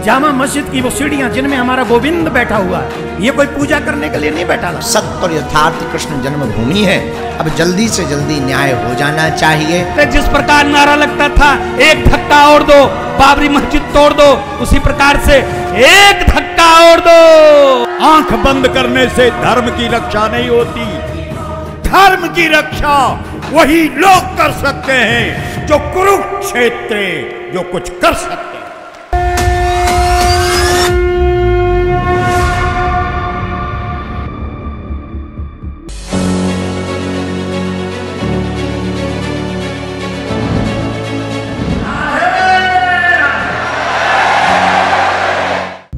जामा मस्जिद की वो सीढ़ियां जिनमें हमारा गोविंद बैठा हुआ है, ये कोई पूजा करने के लिए नहीं बैठा था। सत्य और यथार्थ कृष्ण जन्मभूमि है। अब जल्दी से जल्दी न्याय हो जाना चाहिए। जिस प्रकार नारा लगता था एक धक्का और दो, बाबरी मस्जिद तोड़ दो, उसी प्रकार से एक धक्का और दो। आंख बंद करने से धर्म की रक्षा नहीं होती। धर्म की रक्षा वही लोग कर सकते हैं जो कुरुक्षेत्र जो कुछ कर सकते हैं।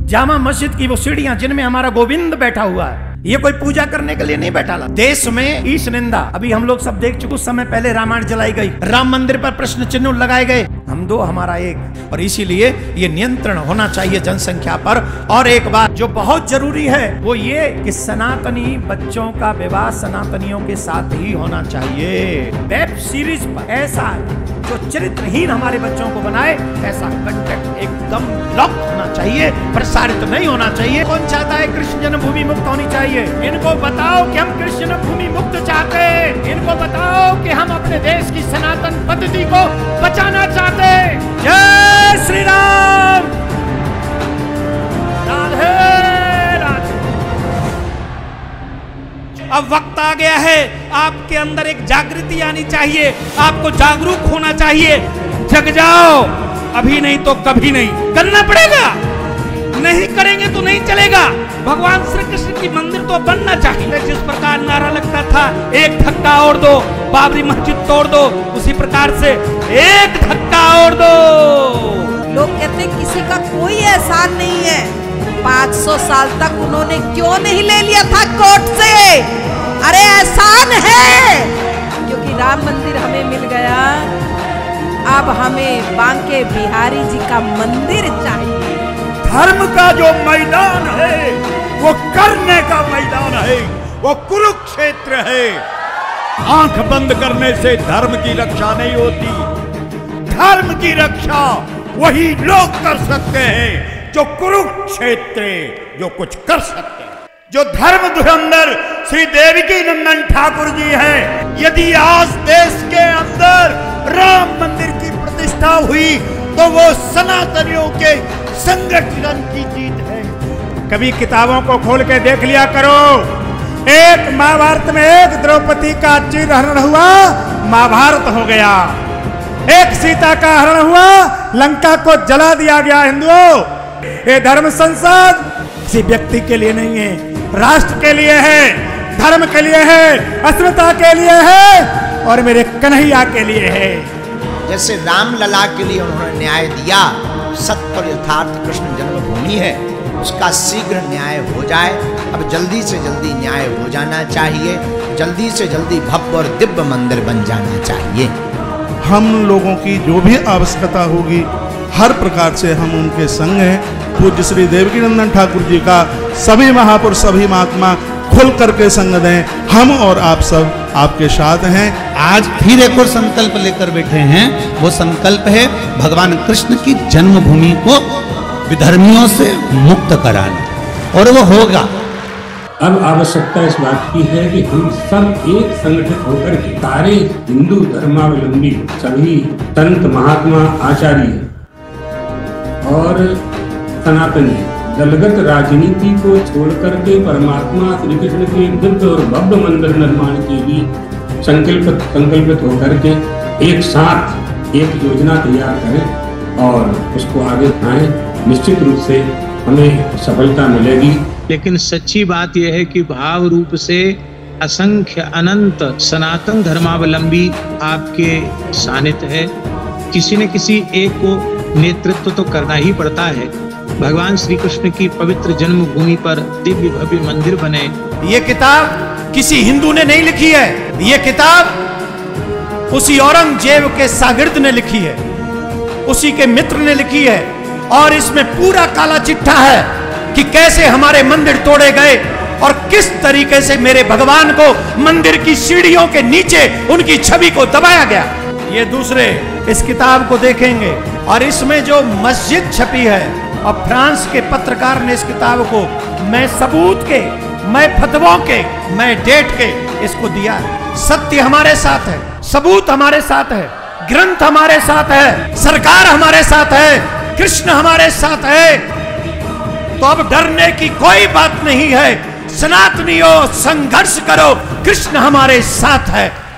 जामा मस्जिद की वो सीढ़ियां जिनमें हमारा गोविंद बैठा हुआ है, ये कोई पूजा करने के लिए नहीं बैठा था। देश में ईश निंदा अभी हम लोग सब देख चुके। कुछ समय पहले रामायण जलाई गई, राम मंदिर पर प्रश्न चिन्ह लगाए गए, हम दो हमारा एक, और इसीलिए ये नियंत्रण होना चाहिए जनसंख्या पर। और एक बात जो बहुत जरूरी है वो ये कि सनातनी बच्चों का विवाह सनातनियों के साथ ही होना चाहिए। वेब सीरीज पर ऐसा जो चरित्रहीन हमारे बच्चों को बनाए, ऐसा कंटेंट एकदम ब्लॉक होना चाहिए, प्रसारित नहीं होना चाहिए। कौन चाहता है कृष्ण जन्मभूमि मुक्त होनी चाहिए? इनको बताओ कि हम कृष्ण जन्मभूमि मुक्त चाहते हैं। इनको बताओ कि हम अपने देश की सनातन पद्धति को बचाना चाहते हैं। जय श्री राम, राधे राधे। अब वक्त आ गया है, आपके अंदर एक जागृति आनी चाहिए, आपको जागरूक होना चाहिए। जग जाओ, अभी नहीं तो कभी नहीं, करना पड़ेगा। नहीं करेंगे तो नहीं चलेगा। भगवान श्री कृष्ण की मंदिर तो बनना चाहिए। जिस प्रकार नारा लगता था एक धक्का और दो, बाबरी मस्जिद तोड़ दो, उसी प्रकार से एक धक्का और दो। लोग कहते किसी का कोई एहसान नहीं है। 500 साल तक उन्होंने क्यों नहीं ले लिया था कोर्ट से? अरे एहसान है, क्योंकि राम मंदिर हमें मिल गया। अब हमें बांके बिहारी जी का मंदिर चाहिए। धर्म का जो मैदान है वो करने का मैदान है, वो कुरुक्षेत्र है। आंख बंद करने से धर्म की रक्षा नहीं होती। धर्म की रक्षा वही लोग कर सकते हैं जो कुरुक्षेत्र जो कुछ कर सकते हैं। जो धर्म धुरंधर श्री देवकी नंदन ठाकुर जी हैं, यदि आज देश के अंदर राम मंदिर की प्रतिष्ठा हुई तो वो सनातनियों के संगठन की जीत है। कभी किताबों को खोल के देख लिया करो। एक महाभारत में एक द्रौपदी का चिरहरण हुआ, महाभारत हो गया। एक सीता का हरण हुआ, लंका को जला दिया गया। हिंदुओं, ये धर्म संसद किसी व्यक्ति के लिए नहीं है, राष्ट्र के लिए है, धर्म के लिए है, अस्मिता के लिए है और मेरे कन्हैया के लिए है। जैसे राम लला के लिए उन्होंने न्याय दिया, सत्य और यथार्थ कृष्ण जन्मभूमि है, उसका शीघ्र न्याय हो जाए। अब जल्दी से जल्दी न्याय हो जाना चाहिए। जल्दी से जल्दी भव्य और दिव्य मंदिर बन जाना चाहिए। हम लोगों की जो भी आवश्यकता होगी, हर प्रकार से हम उनके संग हैं। पूज्य श्री देवकी नंदन ठाकुर जी का सभी महापुरुष, सभी महात्मा खुल करके संग दें। हम और आप सब आपके साथ हैं। आज फिर एक और संकल्प लेकर बैठे हैं। वो संकल्प है भगवान कृष्ण की जन्मभूमि को विधर्मियों से मुक्त कराना, और वो होगा। अब आवश्यकता इस बात की है कि हम सब एक संगठित होकर के सारे हिंदू धर्मावलंबी सभी संत महात्मा आचार्य और सनातनी दलगत राजनीति को छोड़कर के परमात्मा श्री कृष्ण के दिव्य और भव्य मंदिर निर्माण के लिए संकल्पित होकर के एक साथ एक योजना तैयार करें और उसको आगे बढ़ाएं। निश्चित रूप से हमें सफलता मिलेगी। लेकिन सच्ची बात यह है कि भाव रूप से असंख्य अनंत सनातन धर्मावलंबी आपके सानिध्य है। किसी न किसी एक को नेतृत्व तो करना ही पड़ता है। भगवान श्री कृष्ण की पवित्र जन्मभूमि पर दिव्य भव्य मंदिर बने। ये किताब किसी हिंदू ने नहीं लिखी है, ये किताब उसी औरंगजेब के शागिर्द ने लिखी है, उसी के मित्र ने लिखी है। और इसमें पूरा काला चिट्ठा है कि कैसे हमारे मंदिर तोड़े गए और किस तरीके से मेरे भगवान को मंदिर की सीढ़ियों के नीचे उनकी छवि को दबाया गया। ये दूसरे इस किताब को देखेंगे और इसमें जो मस्जिद छपी है और फ्रांस के पत्रकार ने इस किताब को मैं सबूत के, मैं फतवों के, मैं डेट के इसको दिया। सत्य हमारे साथ है, सबूत हमारे साथ है, ग्रंथ हमारे साथ है, सरकार हमारे साथ है, कृष्ण हमारे साथ है। तो अब डरने की कोई बात नहीं है। सनातनियों संघर्ष करो, कृष्ण हमारे साथ है।